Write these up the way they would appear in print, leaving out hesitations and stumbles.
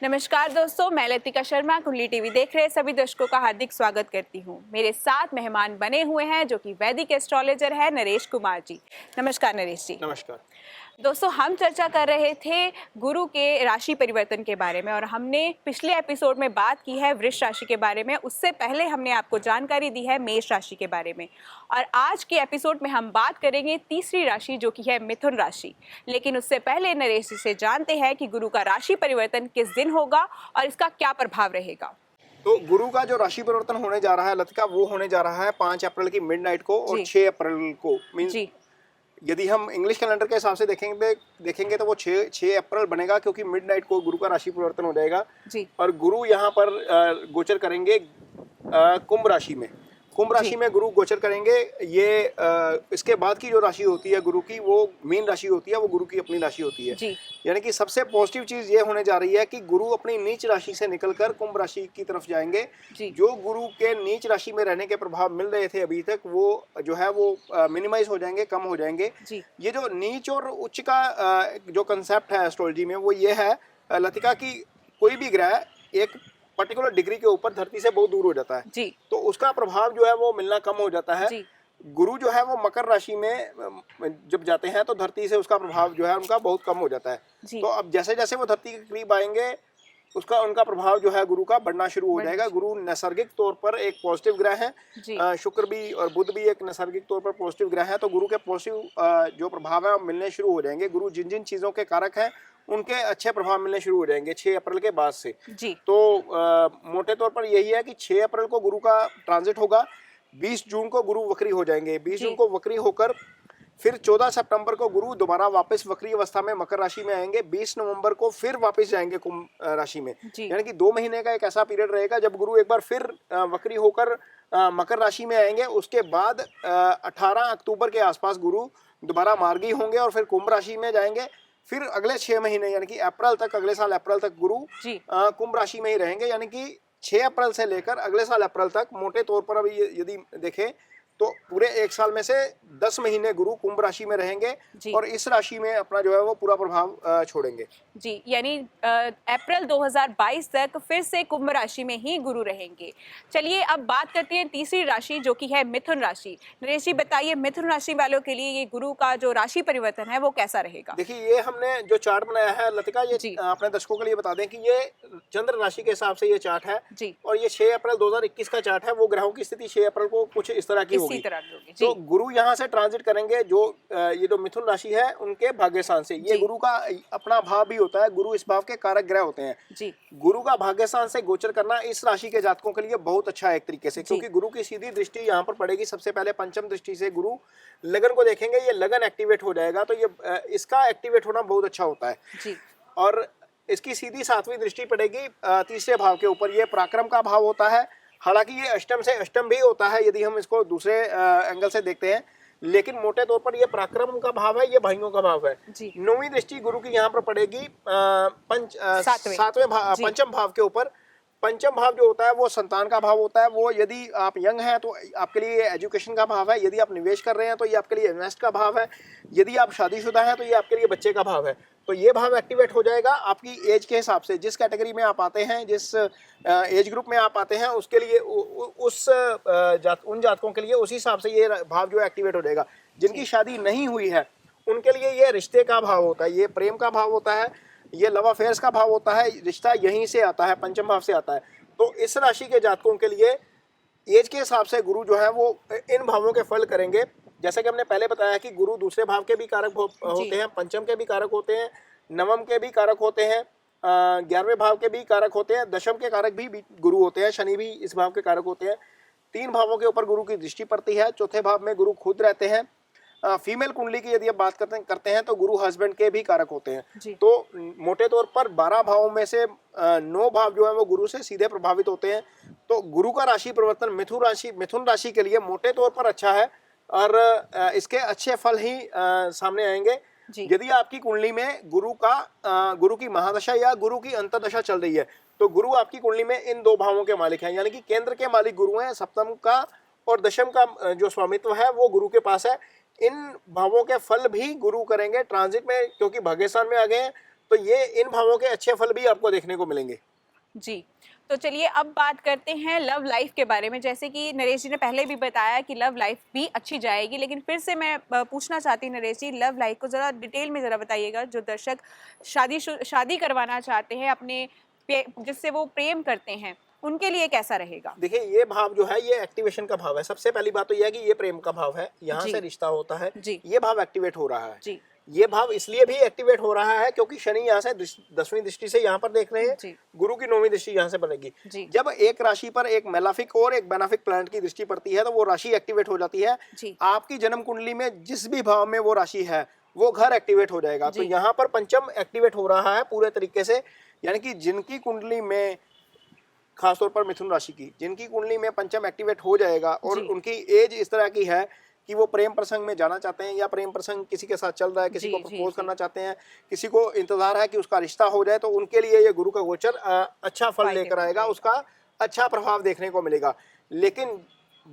नमस्कार दोस्तों, मैं लतिका शर्मा कुंडली टीवी देख रहे सभी दर्शकों का हार्दिक स्वागत करती हूँ। मेरे साथ मेहमान बने हुए हैं जो कि वैदिक एस्ट्रोलॉजर है नरेश कुमार जी। नमस्कार नरेश जी। नमस्कार। दोस्तों, हम चर्चा कर रहे थे गुरु के राशि परिवर्तन के बारे में और हमने पिछले एपिसोड में बात की है वृष राशि के बारे में। उससे पहले हमने आपको जानकारी दी है मेष राशि के बारे में और आज के एपिसोड में हम बात करेंगे तीसरी राशि जो कि है मिथुन राशि। लेकिन उससे पहले नरेश जी से जानते हैं कि गुरु का राशि परिवर्तन किस दिन होगा और इसका क्या प्रभाव रहेगा। तो गुरु का जो राशि परिवर्तन होने जा रहा है लतिका, वो होने जा रहा है 5 अप्रैल की मिडनाइट को और 6 अप्रैल को। मींस जी यदि हम इंग्लिश कैलेंडर के हिसाब से देखेंगे तो वो 6 अप्रैल बनेगा, क्योंकि मिडनाइट को गुरु का राशि परिवर्तन हो जाएगा। जी और गुरु यहाँ पर गोचर करेंगे कुंभ राशि में। कुंभ राशि में गुरु गोचर करेंगे। ये इसके बाद की जो राशि होती है गुरु की, वो मीन राशि होती है, वो गुरु की अपनी राशि होती है। यानी कि सबसे पॉजिटिव चीज ये होने जा रही है कि गुरु अपनी नीच राशि से निकलकर कुंभ राशि की तरफ जाएंगे। जो गुरु के नीच राशि में रहने के प्रभाव मिल रहे थे अभी तक, वो जो है वो मिनिमाइज हो जाएंगे, कम हो जाएंगे। ये जो नीच और उच्च का जो कंसेप्ट है एस्ट्रोलॉजी में, वो ये है लतिका की कोई भी ग्रह एक पर्टिकुलर डिग्री के ऊपर धरती से बहुत दूर हो जाता है तो उसका प्रभाव जो है वो मिलना कम हो जाता है। गुरु जो है वो मकर राशि में जब जाते हैं तो धरती से उसका प्रभाव जो है उनका बहुत कम हो जाता है। तो अब जैसे जैसे वो धरती के करीब आएंगे उनका प्रभाव जो है गुरु का बढ़ना शुरू हो जाएगा। गुरु नैसर्गिक तौर पर एक पॉजिटिव ग्रह है। शुक्र भी और बुध भी एक नैसर्गिक तौर पर पॉजिटिव ग्रह है। तो गुरु के पॉजिटिव जो प्रभाव है मिलने शुरू हो जाएंगे। गुरु जिन जिन चीजों के कारक हैं उनके अच्छे प्रभाव मिलने शुरू हो जाएंगे 6 अप्रैल के बाद से। तो मोटे तौर पर यही है कि 6 अप्रैल को गुरु का ट्रांजिट होगा। 20 जून को गुरु वक्री हो जाएंगे। 20 जून को वक्री होकर फिर 14 सितंबर को गुरु दोबारा वापस वक्री अवस्था में मकर राशि में आएंगे। 20 नवंबर को फिर वापस जाएंगे कुंभ राशि में। यानी कि 2 महीने का एक ऐसा पीरियड रहेगा जब गुरु एक बार फिर वक्री होकर मकर राशि में आएंगे। उसके बाद 18 अक्टूबर के आसपास गुरु दोबारा मार्गी होंगे और फिर कुंभ राशि में जाएंगे। फिर अगले 6 महीने यानी कि अप्रैल तक, अगले साल अप्रैल तक गुरु कुंभ राशि में ही रहेंगे। यानी कि 6 अप्रैल से लेकर अगले साल अप्रैल तक मोटे तौर पर अभी यदि देखें तो पूरे एक साल में से 10 महीने गुरु कुंभ राशि में रहेंगे और इस राशि में अपना जो है वो पूरा प्रभाव छोड़ेंगे। जी, यानी अप्रैल 2022 तक फिर से कुंभ राशि में ही गुरु रहेंगे। चलिए अब बात करते हैं तीसरी राशि जो कि है मिथुन राशि। नरेश जी बताइए, मिथुन राशि वालों के लिए ये गुरु का जो राशि परिवर्तन है वो कैसा रहेगा? देखिए, ये हमने जो चार्ट बनाया है लतिका, ये अपने दर्शकों के लिए बता दें कि ये चंद्र राशि के हिसाब से ये चार्ट है और ये 6 अप्रैल 2021 का चार्ट है। वो ग्रहों की स्थिति 6 अप्रैल को कुछ इस तरह की होगी। तो गुरु यहाँ से ट्रांजिट करेंगे जो ये जो मिथुन राशि है उनके भाग्यस्थान से। ये गुरु का अपना भाव भी होता है। गुरु इस भाव के कारक ग्रह होते हैं। गुरु का भाग्यस्थान से गोचर करना इस राशि के जातकों के लिए बहुत अच्छा है एक तरीके से, क्योंकि गुरु की सीधी दृष्टि यहाँ पर पड़ेगी। सबसे पहले पंचम दृष्टि से गुरु लगन को देखेंगे। ये लगन एक्टिवेट हो जाएगा तो ये इसका एक्टिवेट होना बहुत अच्छा होता है। और इसकी सीधी 7वीं दृष्टि पड़ेगी तीसरे भाव के ऊपर। ये पराक्रम का भाव होता है। हालांकि ये अष्टम से अष्टम भी होता है यदि हम इसको दूसरे एंगल से देखते हैं, लेकिन मोटे तौर पर ये पराक्रम का भाव है, ये भाइयों का भाव है। 9वीं दृष्टि गुरु की यहाँ पर पड़ेगी पंचम भाव के ऊपर। पंचम भाव जो होता है वो संतान का भाव होता है। वो यदि आप यंग हैं तो आपके लिए एजुकेशन का भाव है। यदि आप निवेश कर रहे हैं तो ये आपके लिए इन्वेस्ट का भाव है। यदि आप शादीशुदा हैं तो ये आपके लिए बच्चे का भाव है। तो ये भाव एक्टिवेट हो जाएगा आपकी एज के हिसाब से। जिस कैटेगरी में आप आते हैं, जिस एज ग्रुप में आप आते हैं, उसके लिए उन जातकों के लिए उस हिसाब से ये भाव जो एक्टिवेट हो जाएगा। जिनकी शादी नहीं हुई है उनके लिए ये रिश्ते का भाव होता है, ये प्रेम का भाव होता है, ये लव अफेयर्स का भाव होता है। रिश्ता यहीं से आता है, पंचम भाव से आता है। तो इस राशि के जातकों के लिए एज के हिसाब से गुरु जो है वो इन भावों के फल करेंगे। जैसे कि हमने पहले बताया कि गुरु दूसरे भाव के भी कारक होते हैं, पंचम के भी कारक होते हैं, नवम के भी कारक होते हैं, 11वें भाव के भी कारक होते हैं, दशम के कारक भी गुरु होते हैं, शनि भी इस भाव के कारक होते हैं। 3 भावों के ऊपर गुरु की दृष्टि पड़ती है। चौथे भाव में गुरु खुद रहते हैं। फीमेल कुंडली की यदि आप बात करते हैं तो गुरु हस्बैंड के भी कारक होते हैं। तो मोटे तौर पर 12 भावों में से 9 भाव जो है वो गुरु से सीधे प्रभावित होते हैं। तो गुरु का राशि परिवर्तन मिथुन राशि के लिए मोटे तौर पर अच्छा है और इसके अच्छे फल ही सामने आएंगे। यदि आपकी कुंडली में गुरु की महादशा या गुरु की अंतर्दशा चल रही है तो गुरु आपकी कुंडली में इन 2 भावों के मालिक हैं। यानी कि केंद्र के मालिक गुरु हैं, सप्तम का और दशम का जो स्वामित्व है वो गुरु के पास है। इन भावों के फल भी गुरु करेंगे ट्रांजिट में, क्योंकि भाग्यस्थान में आ गए हैं तो ये इन भावों के अच्छे फल भी आपको देखने को मिलेंगे। जी, तो चलिए अब बात करते हैं लव लाइफ के बारे में। जैसे कि नरेश जी ने पहले भी बताया कि लव लाइफ भी अच्छी जाएगी, लेकिन फिर से मैं पूछना चाहती हूँ नरेश जी, लव लाइफ को ज़रा डिटेल में ज़रा बताइएगा। जो दर्शक शादी करवाना चाहते हैं अपने जिससे वो प्रेम करते हैं, उनके लिए कैसा रहेगा? देखिए, ये भाव जो है ये एक्टिवेशन का भाव है। सबसे पहली बात तो यह है कि ये प्रेम का भाव है, यहाँ जी। से रिश्ता होता है, जी। ये भाव एक्टिवेट हो रहा है। जी। ये भाव इसलिए भी एक्टिवेट हो रहा है क्योंकि शनि यहाँ से 10वीं दृष्टि से यहाँ पर देख रहे हैं, जी। गुरु की 9वीं दृष्टि यहाँ से बनेगी। जी। जब एक राशि पर एक मेलाफिक और एक बेनाफिक प्लैनेट की दृष्टि पड़ती है तो वो राशि एक्टिवेट हो जाती है। जी। आपकी जन्म कुंडली में जिस भी भाव में वो राशि है वो घर एक्टिवेट हो जाएगा। तो जी। यहाँ पर पंचम एक्टिवेट हो रहा है पूरे तरीके से, यानी कि जिनकी कुंडली में, खासतौर पर मिथुन राशि की, जिनकी कुंडली में पंचम एक्टिवेट हो जाएगा और जी। उनकी एज इस तरह की है कि वो प्रेम प्रसंग में जाना चाहते हैं या प्रेम प्रसंग किसी के साथ चल रहा है, किसी जी, को जी, प्रपोज जी। करना चाहते हैं, किसी को इंतजार है कि उसका रिश्ता हो जाए, तो उनके लिए ये गुरु का गोचर अच्छा फल फायदेमंद लेकर आएगा, रहेगा। उसका अच्छा प्रभाव देखने को मिलेगा। लेकिन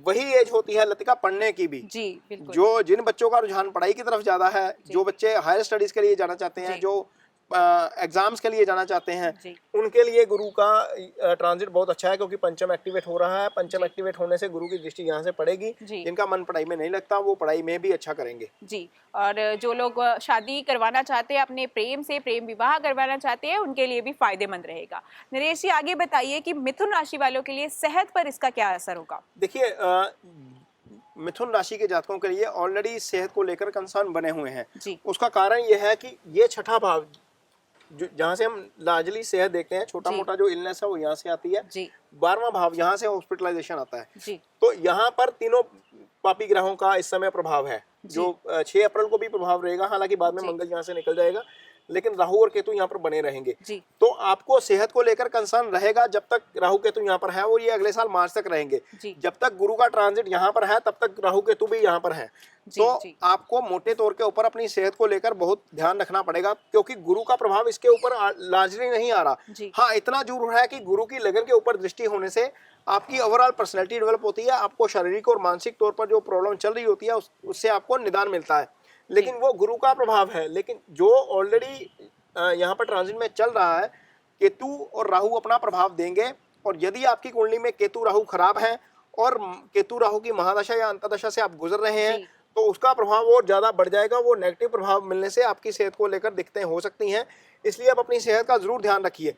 वही एज होती है लतिका पढ़ने की भी। जी, बिल्कुल। जो जिन बच्चों का रुझान पढ़ाई की तरफ ज्यादा है, जो बच्चे हायर स्टडीज के लिए जाना चाहते हैं, जी। जो एग्जाम्स के लिए जाना चाहते हैं, जी। उनके लिए गुरु का ट्रांजिट बहुत अच्छा है क्योंकि पंचम एक्टिवेट हो रहा है। पंचम जी। एक्टिवेट होने से गुरु की दृष्टि यहाँ से पड़ेगी। जी। जिनका मन पढ़ाई में नहीं लगता वो पढ़ाई में भी अच्छा करेंगे। जी, और जो लोग शादी करवाना चाहते हैं, अपने प्रेम से प्रेम विवाह करवाना चाहते हैं, उनके लिए भी फायदेमंद रहेगा। नरेश जी आगे बताइए कि मिथुन राशि वालों के लिए सेहत पर इसका क्या असर होगा? देखिए, मिथुन राशि के जातकों के लिए ऑलरेडी सेहत को लेकर कंसर्न बने हुए हैं। जी। उसका कारण यह है कि ये छठा भाव जहाँ से हम लार्जली सेहत देखते हैं, छोटा जी। मोटा जो इलनेस है वो यहाँ से आती है। जी। 12वां भाव यहाँ से हॉस्पिटलाइजेशन आता है। जी। तो यहाँ पर तीनों पापी ग्रहों का इस समय प्रभाव है, जो 6 अप्रैल को भी प्रभाव रहेगा। हालांकि बाद में जी। मंगल यहाँ से निकल जाएगा, लेकिन राहु और केतु यहाँ पर बने रहेंगे। जी। तो आपको सेहत को लेकर कंसर्न रहेगा जब तक राहु केतु यहाँ पर है, और ये अगले साल मार्च तक रहेंगे। जी। जब तक गुरु का ट्रांजिट यहाँ पर है तब तक राहु केतु भी यहाँ पर है। जी, तो जी। आपको मोटे तौर के ऊपर अपनी सेहत को लेकर बहुत ध्यान रखना पड़ेगा, क्योंकि गुरु का प्रभाव इसके ऊपर लार्जली नहीं आ रहा। जी। हाँ, इतना जरूर है कि गुरु की लगन के ऊपर दृष्टि होने से आपकी ओवरऑल पर्सनैलिटी डेवलप होती है। आपको शारीरिक और मानसिक तौर पर जो प्रॉब्लम चल रही होती है उससे आपको निदान मिलता है, लेकिन वो गुरु का प्रभाव है। लेकिन जो ऑलरेडी यहाँ पर ट्रांजिट में चल रहा है, केतु और राहु अपना प्रभाव देंगे। और यदि आपकी कुंडली में केतु राहु खराब है और केतु राहु की महादशा या अंतर्दशा से आप गुजर रहे हैं, जी। तो उसका प्रभाव और ज्यादा बढ़ जाएगा। वो नेगेटिव प्रभाव मिलने से आपकी सेहत को लेकर दिक्कतें हो सकती हैं, इसलिए आप अपनी सेहत का जरूर ध्यान रखिए।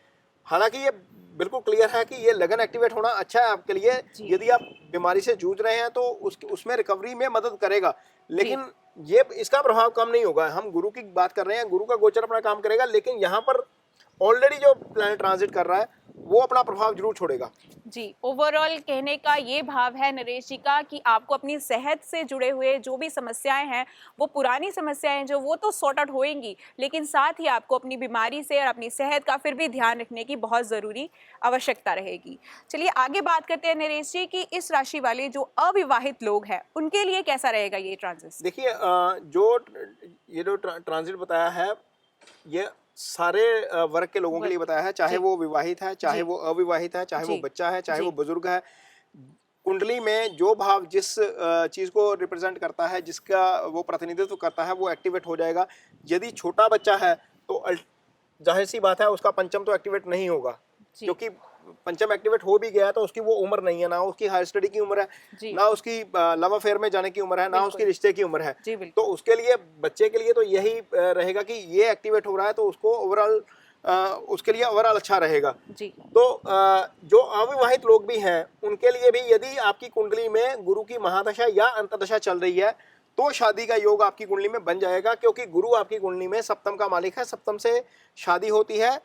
हालांकि ये बिल्कुल क्लियर है कि ये लगन एक्टिवेट होना अच्छा है आपके लिए। यदि आप बीमारी से जूझ रहे हैं तो उसमें रिकवरी में मदद करेगा, लेकिन ये इसका प्रभाव कम नहीं होगा। हम गुरु की बात कर रहे हैं, गुरु का गोचर अपना काम करेगा, लेकिन यहाँ पर ऑलरेडी जो प्लैनेट ट्रांजिट कर रहा है वो अपना प्रभाव जरूर छोड़ेगा। जी, ओवरऑल कहने का ये भाव है नरेश जी का कि आपको अपनी सेहत से जुड़े हुए जो भी समस्याएं हैं, वो पुरानी समस्याएं जो वो तो सॉर्ट आउट होएंगी, लेकिन साथ ही आपको अपनी बीमारी से और अपनी सेहत का फिर भी ध्यान रखने की बहुत ज़रूरी आवश्यकता रहेगी। चलिए आगे बात करते हैं नरेश जी कि इस राशि वाले जो अविवाहित लोग हैं उनके लिए कैसा रहेगा ये ट्रांजिट? देखिए, ये जो ट्रांजिट बताया है ये सारे वर्ग के लोगों के लिए बताया है, चाहे वो विवाहित है, चाहे वो अविवाहित है, चाहे वो बच्चा है, चाहे वो बुजुर्ग है। कुंडली में जो भाव जिस चीज को रिप्रेजेंट करता है, जिसका वो प्रतिनिधित्व करता है, वो एक्टिवेट हो जाएगा। यदि छोटा बच्चा है तो जाहिर सी बात है उसका पंचम तो एक्टिवेट नहीं होगा, क्योंकि पंचम एक्टिवेट हो भी गया तो उसकी वो उम्र नहीं है, ना उसकी हायर स्टडी की उम्र है, ना उसकी लव अफेयर में जाने की उम्र है, ना उसकी रिश्ते की उम्र है। तो उसके लिए, बच्चे के लिए तो यही रहेगा कि ये एक्टिवेट हो रहा है तो उसको ओवरऑल उसके लिए ओवरऑल अच्छा रहेगा। तो जो अविवाहित लोग भी हैं उनके लिए भी, यदि आपकी कुंडली में गुरु की महादशा या अंतर्दशा चल रही है तो शादी का योग आपकी कुंडली में बन जाएगा, क्योंकि गुरु आपकी कुंडली में सप्तम का मालिक है, सप्तम से शादी होती है।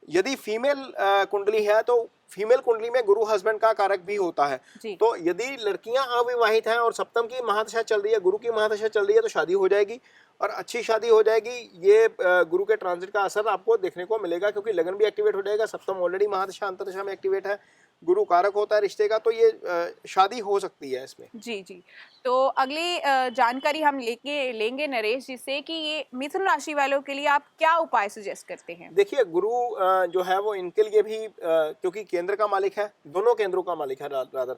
यदि फीमेल कुंडली है तो फीमेल कुंडली में गुरु हस्बैंड का कारक भी होता है। तो यदि लड़कियां अविवाहित हैं और सप्तम की महादशा चल रही है, गुरु की महादशा चल रही है, तो शादी हो जाएगी और अच्छी शादी हो जाएगी। ये गुरु के ट्रांजिट का असर आपको देखने को मिलेगा, क्योंकि लगन भी एक्टिवेट हो जाएगा, सप्तम ऑलरेडी महादशा अंतर्दशा में एक्टिवेट है, गुरु कारक होता है रिश्ते का, तो ये शादी हो सकती है इसमें। जी। तो अगली जानकारी हम लेंगे नरेश जी से कि ये मिथुन राशि वालों के लिए आप क्या उपाय सजेस्ट करते हैं? देखिए, गुरु जो है वो इनके लिए भी, क्योंकि केंद्र का मालिक है, दोनों केंद्रों का मालिक है रादर,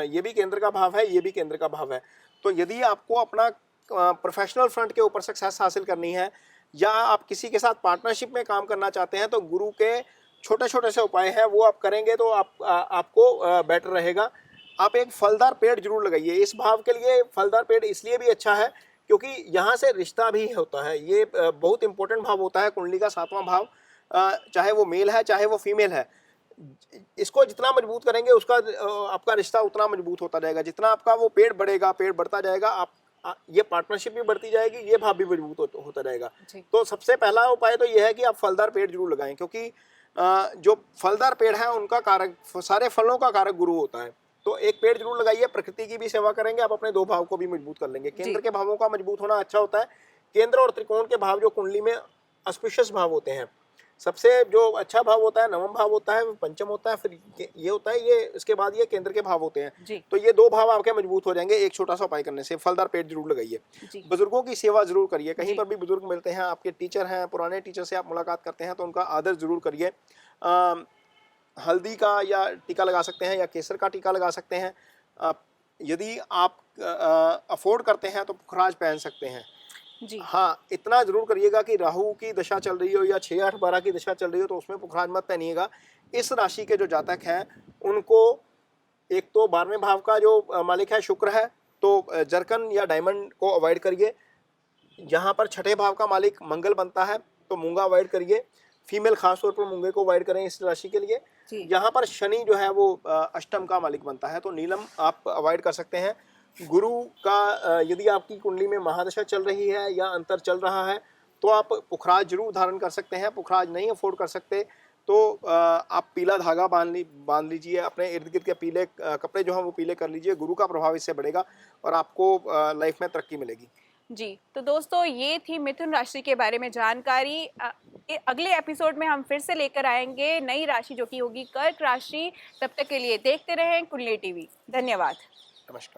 ये भी केंद्र का भाव है, ये भी केंद्र का भाव है। तो यदि आपको अपना प्रोफेशनल फ्रंट के ऊपर सक्सेस हासिल करनी है, या आप किसी के साथ पार्टनरशिप में काम करना चाहते हैं तो गुरु के छोटे छोटे से उपाय हैं वो आप करेंगे तो आपको बेटर रहेगा। आप एक फलदार पेड़ जरूर लगाइए। इस भाव के लिए फलदार पेड़ इसलिए भी अच्छा है क्योंकि यहाँ से रिश्ता भी होता है। ये बहुत इंपॉर्टेंट भाव होता है कुंडली का 7वां भाव, चाहे वो मेल है चाहे वो फीमेल है। इसको जितना मजबूत करेंगे उसका आपका रिश्ता उतना मजबूत होता जाएगा। जितना आपका वो पेड़ बढ़ेगा, पेड़ बढ़ता जाएगा, आप ये पार्टनरशिप भी बढ़ती जाएगी, ये भाव भी मजबूत होता जाएगा। तो सबसे पहला उपाय तो ये है कि आप फलदार पेड़ जरूर लगाएं क्योंकि जो फलदार पेड़ है उनका कारक, सारे फलों का कारक गुरु होता है। तो एक पेड़ जरूर लगाइए। प्रकृति की भी सेवा करेंगे, आप अपने 2 भाव को भी मजबूत कर लेंगे। केंद्र के भावों का मजबूत होना अच्छा होता है। केंद्र और त्रिकोण के भाव जो कुंडली में ऑस्पिशियस भाव होते हैं, सबसे जो अच्छा भाव होता है 9वां भाव होता है, पंचम होता है, फिर ये होता है, ये इसके बाद ये केंद्र के भाव होते हैं। तो ये 2 भाव आपके मजबूत हो जाएंगे एक छोटा सा उपाय करने से। फलदार पेड़ जरूर लगाइए। बुजुर्गों की सेवा जरूर करिए। कहीं पर भी बुजुर्ग मिलते हैं, आपके टीचर हैं, पुराने टीचर से आप मुलाकात करते हैं तो उनका आदर जरूर करिए। हल्दी का या टीका लगा सकते हैं या केसर का टीका लगा सकते हैं। यदि आप अफोर्ड करते हैं तो पुखराज पहन सकते हैं जी। हाँ, इतना जरूर करिएगा कि राहु की दशा चल रही हो या 6, 8, 12 की दशा चल रही हो तो उसमें पुखराज मत पहनिएगा। इस राशि के जो जातक हैं उनको एक तो 12वें भाव का जो मालिक है शुक्र है, तो जरकन या डायमंड को अवॉइड करिए। जहाँ पर 6ठे भाव का मालिक मंगल बनता है तो मूंगा अवॉइड करिए। फीमेल खासतौर पर मूंगे को अवॉइड करें इस राशि के लिए। यहाँ पर शनि जो है वो अष्टम का मालिक बनता है तो नीलम आप अवॉइड कर सकते हैं। गुरु का यदि आपकी कुंडली में महादशा चल रही है या अंतर चल रहा है तो आप पुखराज जरूर धारण कर सकते हैं। पुखराज नहीं अफोर्ड कर सकते तो आप पीला धागा बांध लीजिए। अपने इर्द गिर्द के पीले कपड़े जो हैं वो पीले कर लीजिए। गुरु का प्रभाव इससे बढ़ेगा और आपको लाइफ में तरक्की मिलेगी जी। तो दोस्तों ये थी मिथुन राशि के बारे में जानकारी। अगले एपिसोड में हम फिर से लेकर आएंगे नई राशि जो कि होगी कर्क राशि। तब तक के लिए देखते रहें कुंडली टीवी। धन्यवाद। नमस्कार।